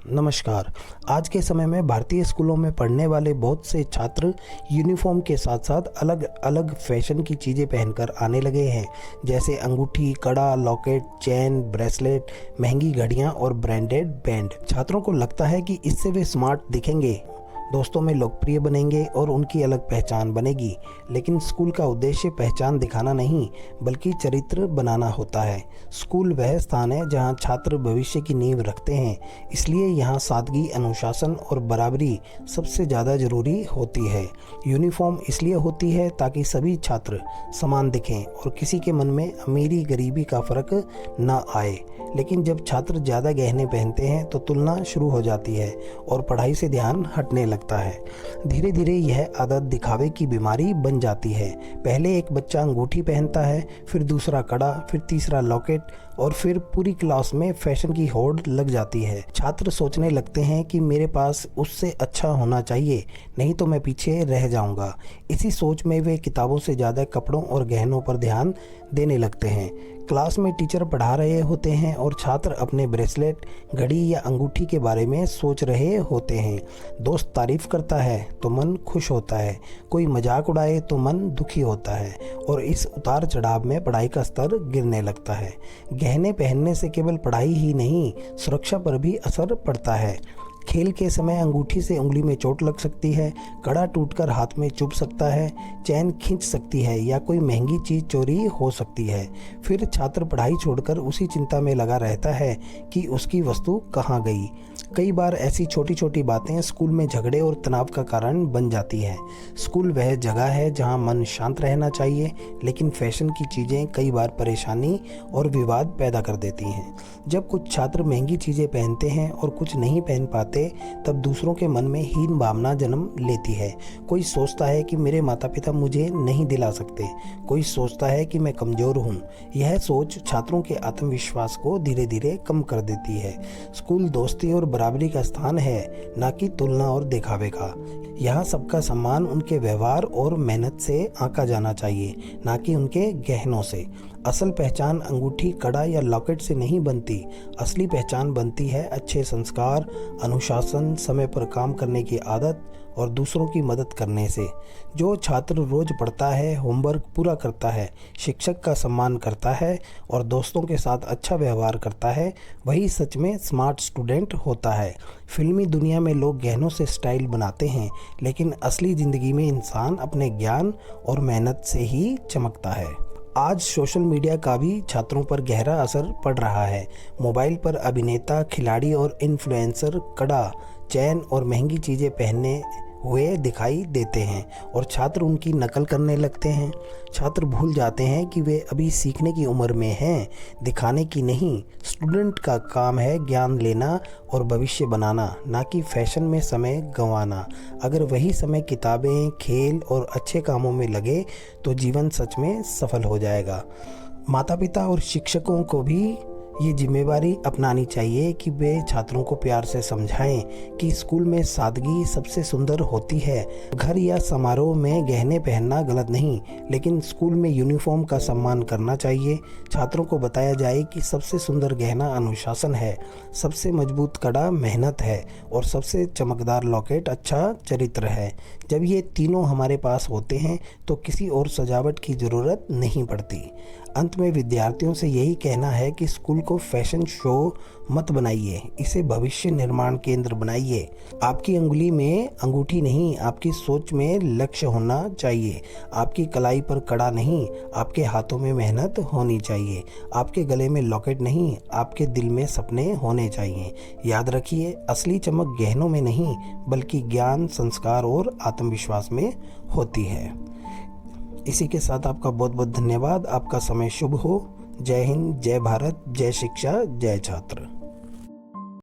नमस्कार। आज के समय में भारतीय स्कूलों में पढ़ने वाले बहुत से छात्र यूनिफॉर्म के साथ साथ अलग अलग फैशन की चीज़ें पहनकर आने लगे हैं, जैसे अंगूठी, कड़ा, लॉकेट, चेन, ब्रेसलेट, महंगी घड़ियां और ब्रांडेड बैंड। छात्रों को लगता है कि इससे वे स्मार्ट दिखेंगे, दोस्तों में लोकप्रिय बनेंगे और उनकी अलग पहचान बनेगी। लेकिन स्कूल का उद्देश्य पहचान दिखाना नहीं, बल्कि चरित्र बनाना होता है। स्कूल वह स्थान है जहां छात्र भविष्य की नींव रखते हैं, इसलिए यहां सादगी, अनुशासन और बराबरी सबसे ज़्यादा ज़रूरी होती है। यूनिफॉर्म इसलिए होती है ताकि सभी छात्र समान दिखें और किसी के मन में अमीरी गरीबी का फर्क न आए। लेकिन जब छात्र ज़्यादा गहने पहनते हैं तो तुलना शुरू हो जाती है और पढ़ाई से ध्यान हटने लगता है। धीरे धीरे यह आदत दिखावे की बीमारी बन जाती है। पहले एक बच्चा अंगूठी पहनता है, फिर दूसरा कड़ा, फिर तीसरा लॉकेट और फिर पूरी क्लास में फैशन की होड़ लग जाती है। छात्र सोचने लगते हैं कि मेरे पास उससे अच्छा होना चाहिए, नहीं तो मैं पीछे रह जाऊंगा। इसी सोच में वे किताबों से ज़्यादा कपड़ों और गहनों पर ध्यान देने लगते हैं। क्लास में टीचर पढ़ा रहे होते हैं और छात्र अपने ब्रेसलेट, घड़ी या अंगूठी के बारे में सोच रहे होते हैं। दोस्त तारीफ करता है तो मन खुश होता है, कोई मजाक उड़ाए तो मन दुखी होता है और इस उतार चढ़ाव में पढ़ाई का स्तर गिरने लगता है। गहने पहनने से केवल पढ़ाई ही नहीं, सुरक्षा पर भी असर पड़ता है। खेल के समय अंगूठी से उंगली में चोट लग सकती है, कड़ा टूटकर हाथ में चुभ सकता है, चैन खींच सकती है या कोई महंगी चीज़ चोरी हो सकती है। फिर छात्र पढ़ाई छोड़कर उसी चिंता में लगा रहता है कि उसकी वस्तु कहाँ गई। कई बार ऐसी छोटी छोटी बातें स्कूल में झगड़े और तनाव का कारण बन जाती हैं। स्कूल वह जगह है जहाँ मन शांत रहना चाहिए, लेकिन फैशन की चीज़ें कई बार परेशानी और विवाद पैदा कर देती हैं। जब कुछ छात्र महंगी चीज़ें पहनते हैं और कुछ नहीं पहन पाते, तब दूसरों के मन में हीन भावना जन्म लेती है। कोई सोचता है कि मेरे माता पिता मुझे नहीं दिला सकते, कोई सोचता है कि मैं कमज़ोर हूँ। यह सोच छात्रों के आत्मविश्वास को धीरे धीरे कम कर देती है। स्कूल दोस्ती और बराबरी का स्थान है, ना कि तुलना और दिखावे का। यहाँ सबका सम्मान उनके व्यवहार और मेहनत से आंका जाना चाहिए, ना कि उनके गहनों से। असल पहचान अंगूठी, कड़ा या लॉकेट से नहीं बनती। असली पहचान बनती है अच्छे संस्कार, अनुशासन, समय पर काम करने की आदत और दूसरों की मदद करने से। जो छात्र रोज पढ़ता है, होमवर्क पूरा करता है, शिक्षक का सम्मान करता है और दोस्तों के साथ अच्छा व्यवहार करता है, वही सच में स्मार्ट स्टूडेंट होता है। फिल्मी दुनिया में लोग गहनों से स्टाइल बनाते हैं, लेकिन असली ज़िंदगी में इंसान अपने ज्ञान और मेहनत से ही चमकता है। आज सोशल मीडिया का भी छात्रों पर गहरा असर पड़ रहा है। मोबाइल पर अभिनेता, खिलाड़ी और इन्फ्लुएंसर कड़ा, चैन और महंगी चीज़ें पहने हुए दिखाई देते हैं और छात्र उनकी नकल करने लगते हैं। छात्र भूल जाते हैं कि वे अभी सीखने की उम्र में हैं, दिखाने की नहीं। स्टूडेंट का काम है ज्ञान लेना और भविष्य बनाना, ना कि फैशन में समय गंवाना। अगर वही समय किताबें, खेल और अच्छे कामों में लगे तो जीवन सच में सफल हो जाएगा। माता पिता और शिक्षकों को भी ये जिम्मेवारी अपनानी चाहिए कि वे छात्रों को प्यार से समझाएं कि स्कूल में सादगी सबसे सुंदर होती है। घर या समारोह में गहने पहनना गलत नहीं, लेकिन स्कूल में यूनिफॉर्म का सम्मान करना चाहिए। छात्रों को बताया जाए कि सबसे सुंदर गहना अनुशासन है, सबसे मजबूत कड़ा मेहनत है और सबसे चमकदार लॉकेट अच्छा चरित्र है। जब ये तीनों हमारे पास होते हैं तो किसी और सजावट की ज़रूरत नहीं पड़ती। अंत में विद्यार्थियों से यही कहना है कि स्कूल को फैशन शो मत बनाइए, इसे भविष्य निर्माण केंद्र बनाइए। आपकी अंगुली में अंगूठी नहीं, आपकी सोच में लक्ष्य होना चाहिए। आपकी कलाई पर कड़ा नहीं, आपके हाथों में मेहनत होनी चाहिए। आपके गले में लॉकेट नहीं, आपके दिल में सपने होने चाहिए। याद रखिए, असली चमक गहनों में नहीं, बल्कि ज्ञान, संस्कार और आत्मविश्वास में होती है। इसी के साथ आपका बहुत बहुत धन्यवाद। आपका समय शुभ हो। जय हिंद, जय भारत, जय शिक्षा, जय छात्र।